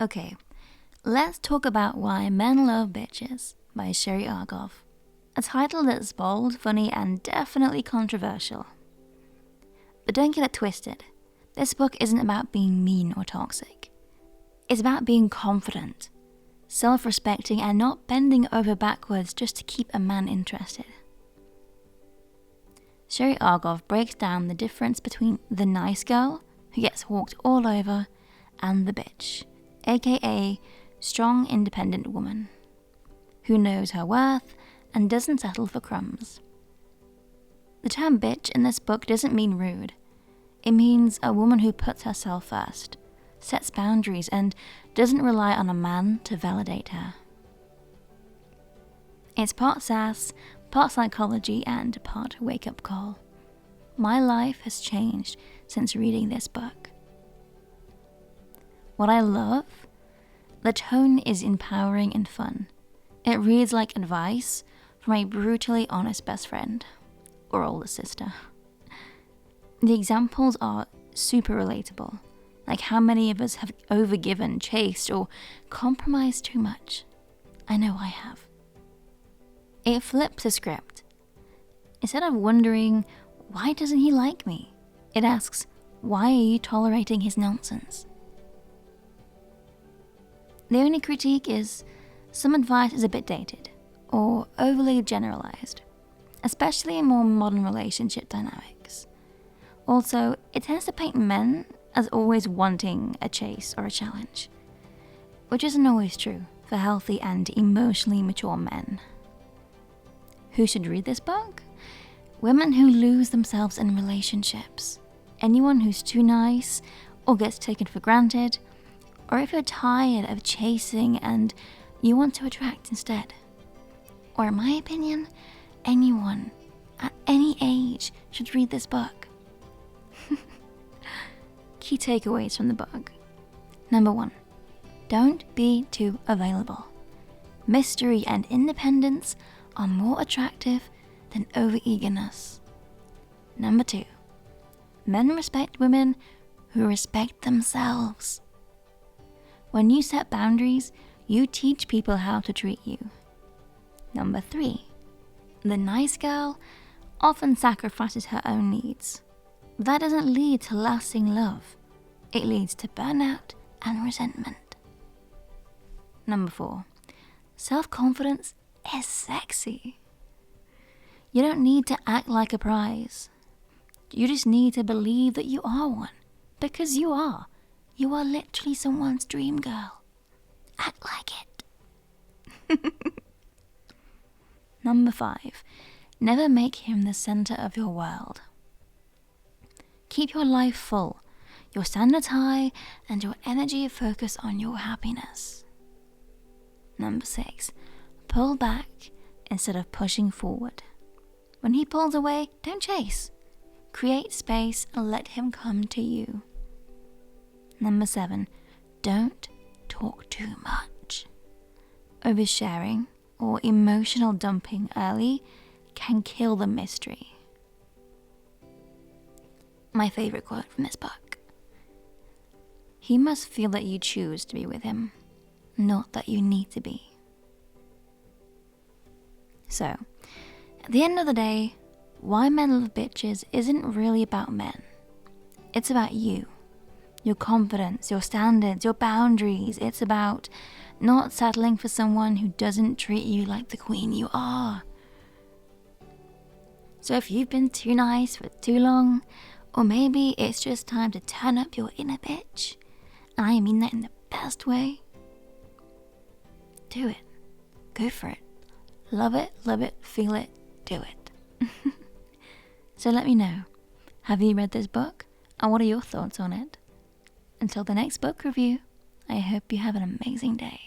Okay, let's talk about Why Men Love Bitches by Sherry Argov. A title that's bold, funny, and definitely controversial. But don't get it twisted. This book isn't about being mean or toxic. It's about being confident, self-respecting, and not bending over backwards just to keep a man interested. Sherry Argov breaks down the difference between the nice girl, who gets walked all over, and the bitch, aka strong, independent woman, who knows her worth and doesn't settle for crumbs. The term bitch in this book doesn't mean rude. It means a woman who puts herself first, sets boundaries, and doesn't rely on a man to validate her. It's part sass, part psychology, and part wake-up call. My life has changed since reading this book. What I love? The tone is empowering and fun. It reads like advice from a brutally honest best friend or older sister. The examples are super relatable, like how many of us have overgiven, chased, or compromised too much. I know I have. It flips the script. Instead of wondering, why doesn't he like me? It asks, why are you tolerating his nonsense? The only critique is some advice is a bit dated or overly generalized, especially in more modern relationship dynamics. Also, it tends to paint men as always wanting a chase or a challenge, which isn't always true for healthy and emotionally mature men. Who should read this book? Women who lose themselves in relationships, anyone who's too nice or gets taken for granted, or if you're tired of chasing and you want to attract instead. Or in my opinion, anyone at any age should read this book. Key takeaways from the book. Number 1, don't be too available. Mystery and independence are more attractive than overeagerness. Number 2, men respect women who respect themselves. When you set boundaries, you teach people how to treat you. Number 3, the nice girl often sacrifices her own needs. That doesn't lead to lasting love. It leads to burnout and resentment. Number 4, self-confidence is sexy. You don't need to act like a prize. You just need to believe that you are one, because you are. You are literally someone's dream girl. Act like it. Number 5, never make him the center of your world. Keep your life full, your standards high, and your energy focused on your happiness. Number 6, pull back instead of pushing forward. When he pulls away, don't chase. Create space and let him come to you. Number 7, don't talk too much. Oversharing or emotional dumping early can kill the mystery. My favorite quote from this book. He must feel that you choose to be with him, not that you need to be. So, at the end of the day, Why Men Love Bitches isn't really about men. It's about you. Your confidence, your standards, your boundaries. It's about not settling for someone who doesn't treat you like the queen you are. So if you've been too nice for too long, or maybe it's just time to turn up your inner bitch, and I mean that in the best way, do it. Go for it. Love it, feel it, do it. So let me know. Have you read this book? And what are your thoughts on it? Until the next book review, I hope you have an amazing day.